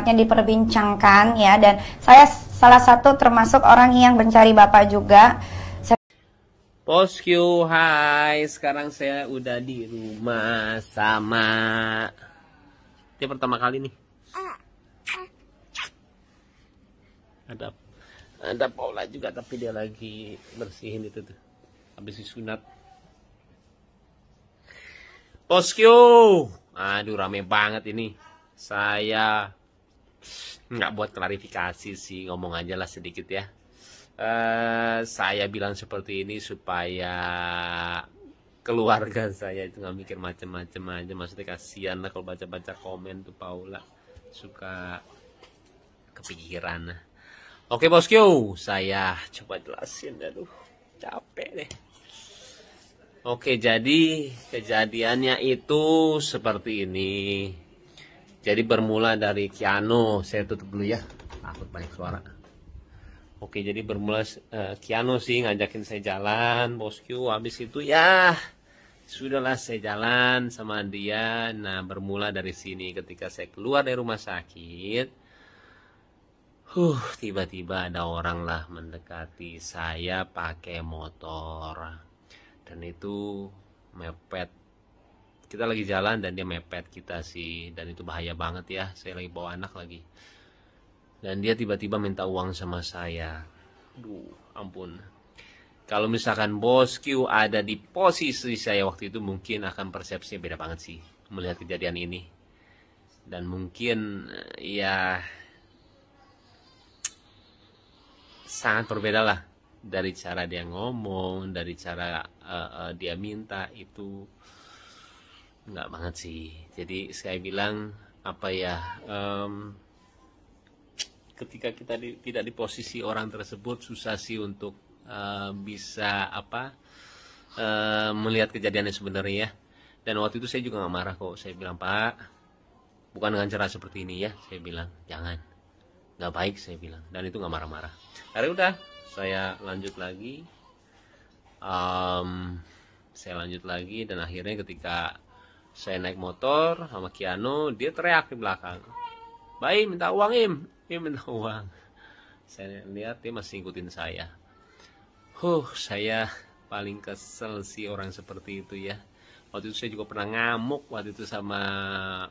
diperbincangkan ya, dan saya salah satu termasuk orang yang mencari Bapak juga. Bosku, hai. Sekarang saya udah di rumah sama dia pertama kali nih. Ada Paula juga, tapi dia lagi bersihin itu tuh. Habis disunat. Bosku, aduh rame banget ini. Saya nggak buat klarifikasi sih, ngomong aja lah sedikit ya. Saya bilang seperti ini supaya keluarga saya itu nggak mikir macem-macem aja. Maksudnya kasihan lah kalau baca-baca komen tuh Paula suka kepikiran. Oke bosku, saya coba jelasin. Aduh, capek deh. Oke, jadi kejadiannya itu seperti ini. Jadi bermula dari Kiano, saya tutup dulu ya, takut banyak suara. Oke, jadi bermula Kiano sih ngajakin saya jalan, bosku. Habis itu ya sudahlah saya jalan sama dia. Nah, bermula dari sini ketika saya keluar dari rumah sakit. Tiba-tiba ada orang lah mendekati saya pakai motor. Dan itu mepet. Kita lagi jalan dan dia mepet kita sih. Dan itu bahaya banget ya. Saya lagi bawa anak lagi. Dan dia tiba-tiba minta uang sama saya. Aduh, ampun. Kalau misalkan bosku ada di posisi saya waktu itu, mungkin akan persepsinya beda banget sih melihat kejadian ini. Dan mungkin ya sangat berbeda lah. Dari cara dia ngomong, dari cara dia minta, itu nggak banget sih. Jadi saya bilang apa ya, ketika kita tidak di posisi orang tersebut, susah sih untuk bisa melihat kejadiannya sebenarnya ya. Dan waktu itu saya juga nggak marah kok. Saya bilang, Pak, bukan dengan cara seperti ini ya. Saya bilang jangan, nggak baik, saya bilang. Dan itu nggak marah-marah. Hari udah saya lanjut lagi, dan akhirnya ketika saya naik motor sama Kiano, dia teriak di belakang, "Baim, minta uang, Im minta uang." Saya lihat dia masih ngikutin saya. Saya paling kesel sih orang seperti itu ya. Waktu itu saya juga pernah ngamuk waktu itu sama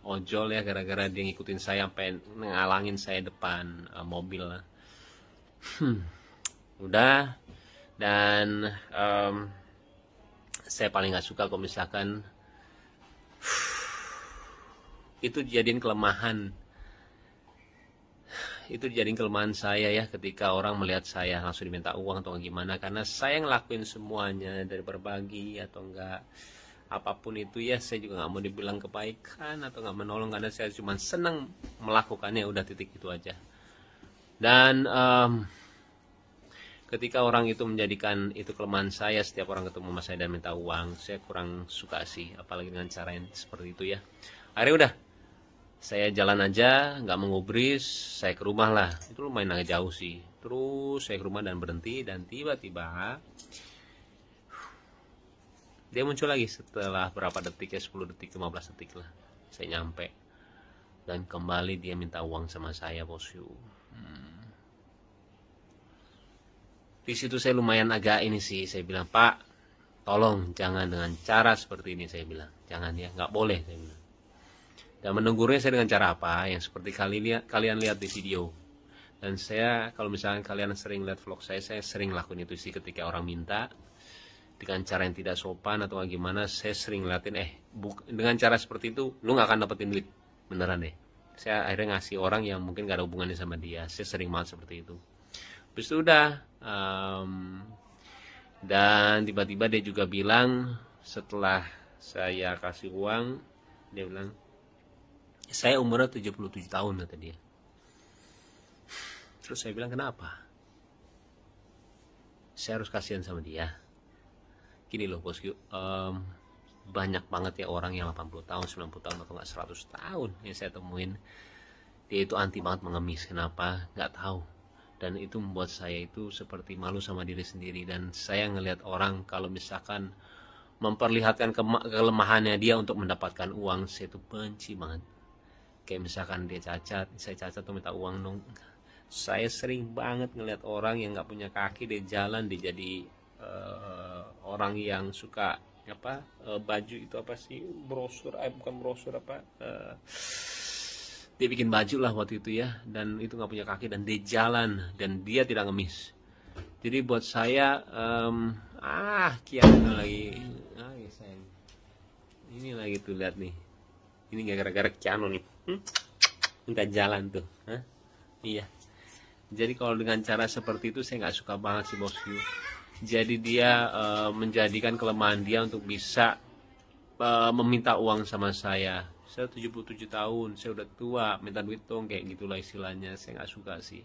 ojol ya, gara-gara dia ngikutin saya sampai ngalangin saya depan mobil. Udah. Dan saya paling gak suka kalau misalkan itu dijadiin kelemahan. Itu dijadiin kelemahan saya ya, ketika orang melihat saya langsung diminta uang atau gimana. Karena saya ngelakuin semuanya, dari berbagi atau enggak apapun itu ya, saya juga nggak mau dibilang kebaikan atau nggak menolong, karena saya cuma senang melakukannya, udah titik itu aja. Dan ketika orang itu menjadikan itu kelemahan saya, setiap orang ketemu sama saya dan minta uang, saya kurang suka sih, apalagi dengan cara yang seperti itu ya. Akhirnya udah, saya jalan aja, nggak mengubris, saya ke rumah lah. Itu lumayan agak jauh sih. Terus saya ke rumah dan berhenti, dan tiba-tiba dia muncul lagi setelah berapa detik ya, 10 detik, 15 detik lah. Saya nyampe, dan kembali dia minta uang sama saya, bosku. Di situ saya lumayan agak ini sih, saya bilang, Pak, tolong jangan dengan cara seperti ini, saya bilang. Jangan ya, nggak boleh, saya bilang. Dan menegurnya saya dengan cara apa, yang seperti kalian lihat di video. Dan saya, kalau misalnya kalian sering lihat vlog saya sering lakuin itu sih, ketika orang minta dengan cara yang tidak sopan atau gimana, saya sering ngeliatin, dengan cara seperti itu, lu nggak akan dapetin duit, beneran deh. Saya akhirnya ngasih orang yang mungkin gak ada hubungannya sama dia. Saya sering banget seperti itu. Habis itu udah, dan tiba-tiba dia juga bilang, setelah saya kasih uang, dia bilang, saya umurnya 77 tahun, kata dia. Terus saya bilang, kenapa? Saya harus kasihan sama dia. Gini loh bosku, banyak banget ya orang yang 80 tahun, 90 tahun, atau nggak 100 tahun yang saya temuin. Dia itu anti banget mengemis, kenapa? Nggak tahu. Dan itu membuat saya itu seperti malu sama diri sendiri. Dan saya ngelihat orang kalau misalkan memperlihatkan kelemahannya dia untuk mendapatkan uang, saya itu benci banget. Kayak misalkan dia cacat, saya cacat tuh minta uang dong. Saya sering banget ngeliat orang yang nggak punya kaki di jalan, dia jadi orang yang suka apa, baju itu apa sih, brosur, bukan brosur apa, dia bikin baju lah waktu itu ya, dan itu nggak punya kaki dan dia jalan dan dia tidak ngemis. Jadi buat saya Kiana lagi, sayang, ini lagi tuh lihat nih, ini gara-gara Kiano nih, minta jalan tuh, iya. Jadi kalau dengan cara seperti itu saya nggak suka banget sih bosku. Jadi dia menjadikan kelemahan dia untuk bisa meminta uang sama saya. Saya 77 tahun, saya udah tua, minta duit dong, kayak gitulah istilahnya. Saya nggak suka sih.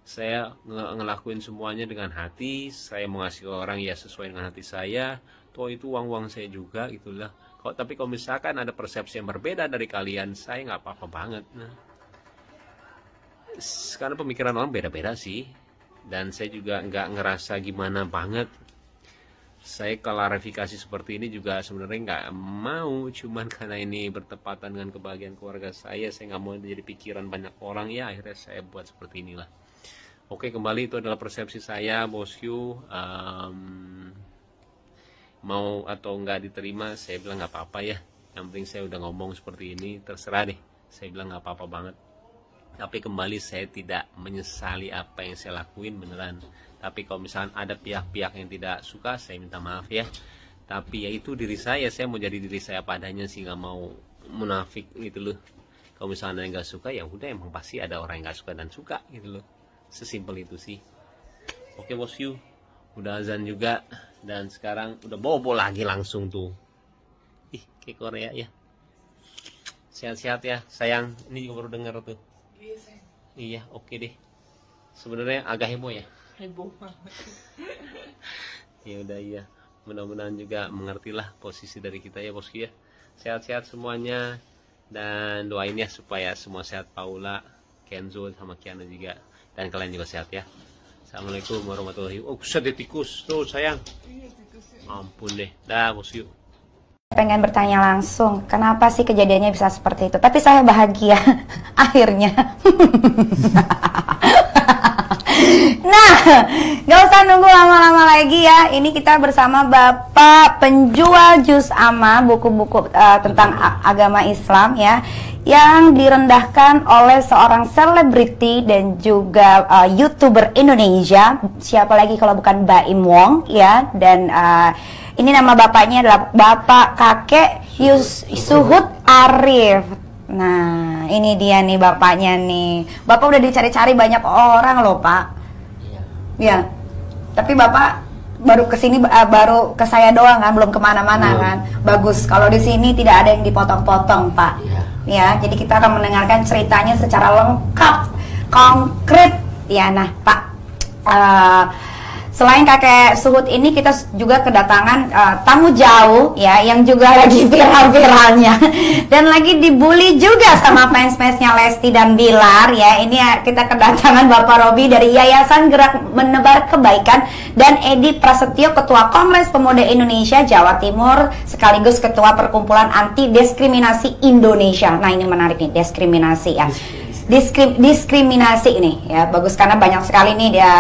Saya ngelakuin semuanya dengan hati. Saya mau ngasih ke orang ya sesuai dengan hati saya. Toh itu uang-uang saya juga gitulah. Tapi kalau misalkan ada persepsi yang berbeda dari kalian, saya nggak apa-apa banget. Nah, karena pemikiran orang beda-beda sih. Dan saya juga nggak ngerasa gimana banget. Saya klarifikasi seperti ini juga sebenarnya nggak mau, cuman karena ini bertepatan dengan kebahagiaan keluarga saya nggak mau jadi pikiran banyak orang ya, akhirnya saya buat seperti inilah. Oke, kembali itu adalah persepsi saya bosku. Mau atau nggak diterima, saya bilang nggak apa-apa ya. Yang penting saya udah ngomong seperti ini, terserah deh. Saya bilang nggak apa-apa banget. Tapi kembali saya tidak menyesali apa yang saya lakuin beneran. Tapi kalau misalnya ada pihak-pihak yang tidak suka, saya minta maaf ya. Tapi ya itu diri saya mau jadi diri saya padanya sih, nggak mau munafik gitu loh. Kalau misalnya yang nggak suka ya udah, emang pasti ada orang yang nggak suka dan suka gitu loh. Sesimpel itu sih. Oke bosku, udah azan juga dan sekarang udah bobo lagi langsung tuh. Ih, kayak Korea ya. Sehat-sehat ya sayang. Ini juga baru dengar tuh. Iya, oke deh. Sebenarnya agak heboh ya. Heboh banget. Ya udah iya. Mudah-mudahan juga mengertilah posisi dari kita ya bosku ya. Sehat-sehat semuanya dan doain ya supaya semua sehat, Paula, Kenzo sama Kiana juga, dan kalian juga sehat ya. Assalamualaikum warahmatullahi wabarakatuh. Sedih tikus tuh sayang. Ampun deh. Dah bosku. Pengen bertanya langsung, kenapa sih kejadiannya bisa seperti itu? Tapi saya bahagia akhirnya. Nah, gak usah nunggu lama-lama lagi ya. Ini kita bersama Bapak penjual jus ama, buku-buku tentang agama Islam ya, yang direndahkan oleh seorang selebriti dan juga YouTuber Indonesia. Siapa lagi kalau bukan Baim Wong ya. Dan ini nama bapaknya adalah Bapak Kakek Suhud Arif. Nah, ini dia nih bapaknya nih. Bapak udah dicari-cari banyak orang loh, Pak. Iya. Tapi Bapak baru ke sini, baru ke saya doang kan, belum kemana-mana kan. Bagus. Kalau di sini tidak ada yang dipotong-potong, Pak. Ya, jadi kita akan mendengarkan ceritanya secara lengkap, konkret. Ya, nah, Pak. Selain kakek Suhud ini, kita juga kedatangan tamu jauh ya, yang juga lagi viral-viralnya dan lagi dibully juga sama fans-fansnya Lesti dan Bilar ya. Ini kita kedatangan Bapak Robi dari Yayasan Gerak Menebar Kebaikan dan Edi Prasetyo, Ketua Kongres Pemuda Indonesia Jawa Timur sekaligus Ketua Perkumpulan Anti Diskriminasi Indonesia. Nah, ini menarik nih, diskriminasi ya. Diskriminasi ini ya bagus karena banyak sekali nih dia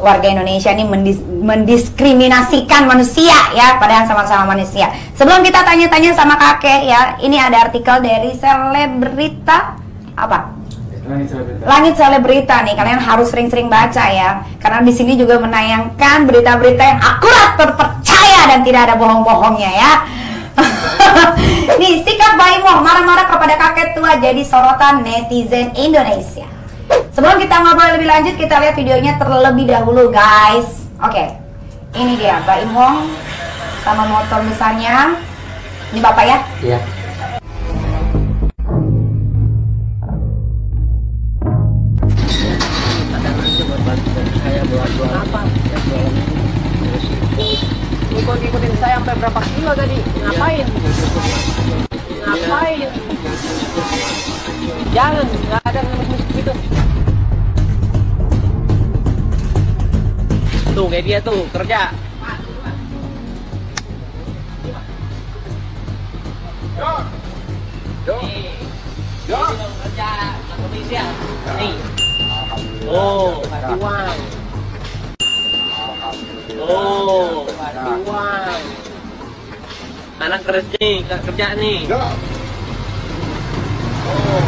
warga Indonesia ini mendiskriminasikan manusia ya, padahal sama-sama manusia. Sebelum kita tanya-tanya sama kakek ya, ini ada artikel dari Selebrita apa? Langit Selebrita nih, kalian harus sering-sering baca ya, karena di sini juga menayangkan berita-berita yang akurat, terpercaya dan tidak ada bohong-bohongnya ya. Nih, sikap Baim Wong marah-marah kepada kakek tua jadi sorotan netizen Indonesia. Sebelum kita ngobrol lebih lanjut, kita lihat videonya terlebih dahulu guys. Oke, ini dia Baim Wong sama motor besarnya. Ini Bapak ya? Iya. Ngikutin saya sampai berapa kilo tadi? Ngapain? Ngapain? Jangan, nggak ada musik gitu. Tuh kayak dia tuh kerja. kerja Indonesia. Nih. Oh, kasih uang. Oh, kasih uang. Anak kerja nih. Oh,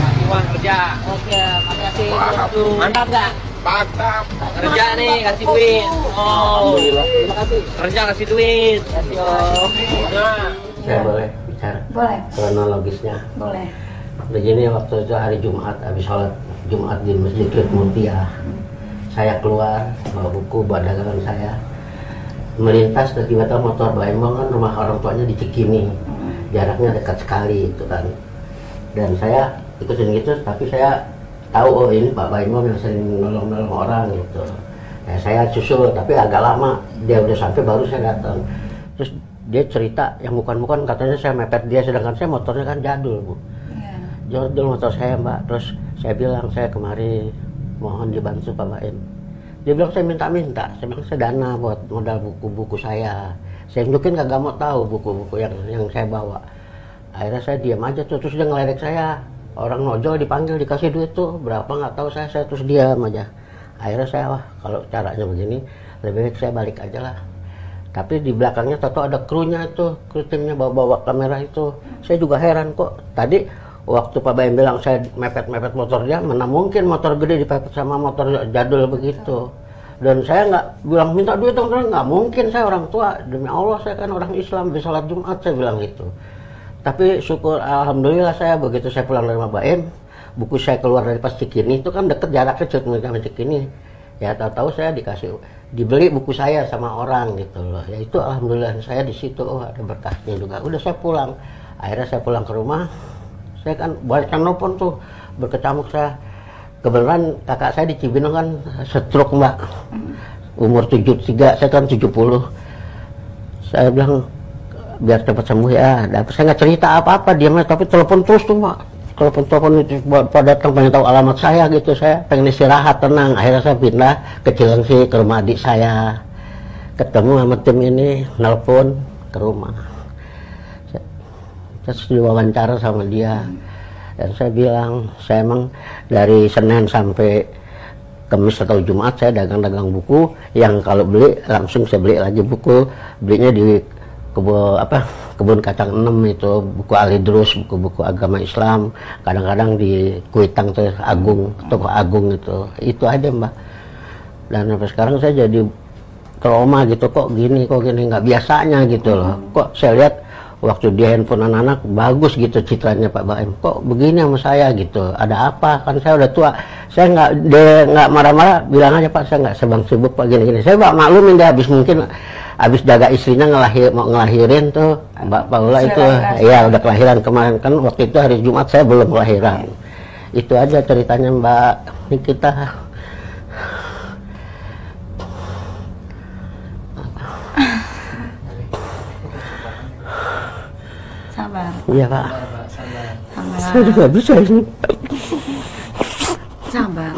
kasih uang kerja. Oke, makasih. Mantap nggak? Mantap. Kerja nih, kasih duit. Oh, Terima kasih. kerja kasih duit. Kasih om. Nah. Saya boleh bicara Boleh, kronologisnya. boleh. Begini, waktu itu hari Jumat, habis sholat Jumat di Masjid Mutia, saya keluar bawa buku, bawa dagangan saya, melintas tiba-tiba motor Mbak Embong, kan rumah orang tuanya di Cikini, jaraknya dekat sekali itu kan, dan saya ikutin gitu, tapi saya tahu oh ini Pak Embong yang sering nolong orang gitu. Ya, saya susul, tapi agak lama dia udah sampai baru saya datang. Terus dia cerita yang bukan-bukan, katanya saya mepet dia, sedangkan saya motornya kan jadul, Bu. Jadul motor saya, Mbak. Terus saya bilang, saya kemari mohon dibantu Pak Baim. Dia bilang saya minta-minta. Saya bilang saya dana buat modal buku-buku saya. Saya mungkin kagak mau tahu buku-buku yang saya bawa. Akhirnya saya diam aja tuh, terus dia ngeledek saya. Orang nojol dipanggil, dikasih duit tuh berapa nggak tahu, saya terus diam aja. Akhirnya saya, wah kalau caranya begini lebih baik saya balik aja lah. Tapi di belakangnya tahu ada krunya itu, kru timnya bawa kamera itu. Saya juga heran kok. Tadi waktu Pak Baim bilang saya mepet-mepet motor dia, mana mungkin motor gede dipepet sama motor jadul begitu. Dan saya nggak bilang minta duit dong, nggak mungkin, saya orang tua, demi Allah saya kan orang Islam, bisa sholat Jumat, saya bilang gitu. Tapi syukur alhamdulillah saya begitu saya pulang dari Pak Baim, buku saya keluar dari pas Cikini, itu kan deket jaraknya sama Cikini. Ya tahu-tahu saya dibeli buku saya sama orang gitu loh. Ya itu alhamdulillah saya di situ, oh ada berkahnya juga. Udah saya pulang. Akhirnya saya pulang ke rumah. Saya kan banyak yang nelfon tuh, berkecamuk saya. Kebetulan kakak saya di Cibinong kan stroke, Mbak. Umur 73, saya kan 70. Saya bilang biar cepat sembuh ya. Saya nggak cerita apa-apa, diamnya, tapi telepon terus tuh, Mbak. Telepon itu pada datang pengen tahu alamat saya gitu, saya pengen istirahat tenang. Akhirnya saya pindah ke Cilengsi ke rumah adik saya, ketemu sama tim ini, nelpon ke rumah, terus diwawancara sama dia. Dan saya bilang saya emang dari Senin sampai Kamis atau Jumat saya dagang buku, yang kalau beli langsung saya beli lagi buku, belinya di kebun kacang 6 itu, buku Alidrus, buku-buku agama Islam, kadang-kadang di Kuitang tuh Agung, toko Agung itu aja, Mbak. Dan sampai sekarang saya jadi trauma gitu, kok gini nggak biasanya gitu loh. Kok saya lihat waktu dia handphone anak-anak bagus gitu citranya Pak Baim, kok begini sama saya gitu, ada apa? Kan saya udah tua, saya nggak marah-marah, bilang aja Pak saya nggak sebang sibuk Pak gini-gini. Saya maklumin dia habis jaga istrinya mau ngelahirin tuh Mbak Paula itu, ya udah kelahiran kemarin kan, waktu itu hari Jumat saya belum kelahiran. Itu aja ceritanya Mbak Nikita. Sabar. Iya Pak. Sabar. Saya juga bisa ini. Sabar.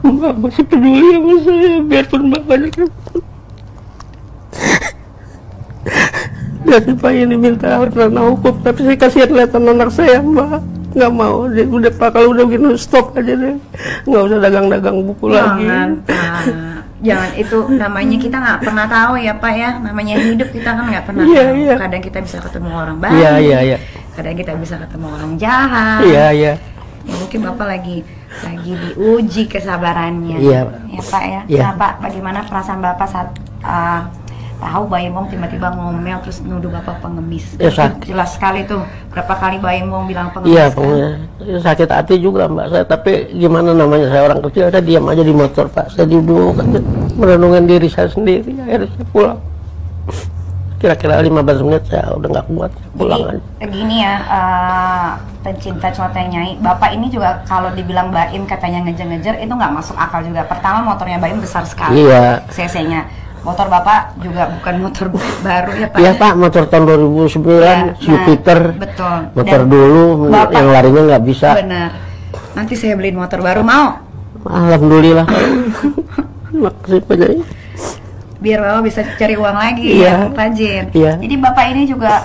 Mbak masih peduli sama saya, biarpun Mbak banyak dari Pak ini minta karena hukum, tapi saya kasihan lihat anak saya, Mbak. Nggak mau, dia udah Pak kalau udah begini stop aja deh, nggak usah dagang buku lagi. Jangan, itu namanya kita nggak pernah tahu ya Pak ya, namanya hidup kita kan nggak pernah Iya, tahu. iya. Kadang kita bisa ketemu orang baik, Iya. kadang kita bisa ketemu orang jahat. Iya. Ya, mungkin Bapak lagi diuji kesabarannya. Iya. Ya Pak ya. Iya. Nah Pak, bagaimana perasaan Bapak saat tahu Baim Wong tiba-tiba ngomel terus nuduh Bapak pengemis? Ya, Jelas sekali tuh berapa kali Baim Wong bilang pengemis. Iya, kan? sakit hati juga Mbak saya, tapi gimana namanya, saya orang kecil, saya diam aja di motor Pak, saya duduk aja merenungkan diri saya sendiri. Akhirnya saya pulang, kira-kira 15 menit saya udah nggak kuat, pulang aja. Gini ya, pencinta cuaca Nyai, Bapak ini juga kalau dibilang Baim katanya ngejer-ngejer itu nggak masuk akal juga. Pertama motornya Baim besar sekali, Iya. cc-nya. Motor Bapak juga bukan motor baru ya Pak? Iya Pak, motor tahun 2009, Ya, Jupiter, betul. motor Dan dulu Bapak, yang larinya nggak bisa. benar. Nanti saya beliin motor baru, mau? Alhamdulillah. Makasih Pak Nyai. Biar Bapak bisa cari uang lagi, Iya. ya, rajin. Iya. Jadi Bapak ini juga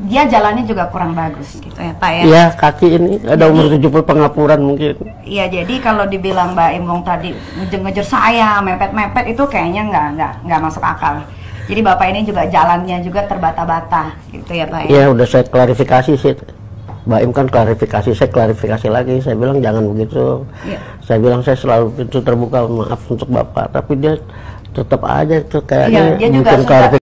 dia jalannya juga kurang bagus gitu ya Pak ya. Iya, kaki ini ada umur 70 pengapuran mungkin. Iya, jadi kalau dibilang Mbak Embong tadi ngejar-ngejar saya, mepet-mepet itu kayaknya nggak masuk akal. Jadi Bapak ini juga jalannya juga terbata-bata gitu ya Pak ya. Iya, udah saya klarifikasi sih. Mbak Im kan klarifikasi, saya klarifikasi lagi. Saya bilang jangan begitu. Iya. Saya bilang saya selalu pintu terbuka, maaf untuk Bapak, tapi dia tetap aja tuh Iya, kayaknya dia juga bikin suka klarifikasi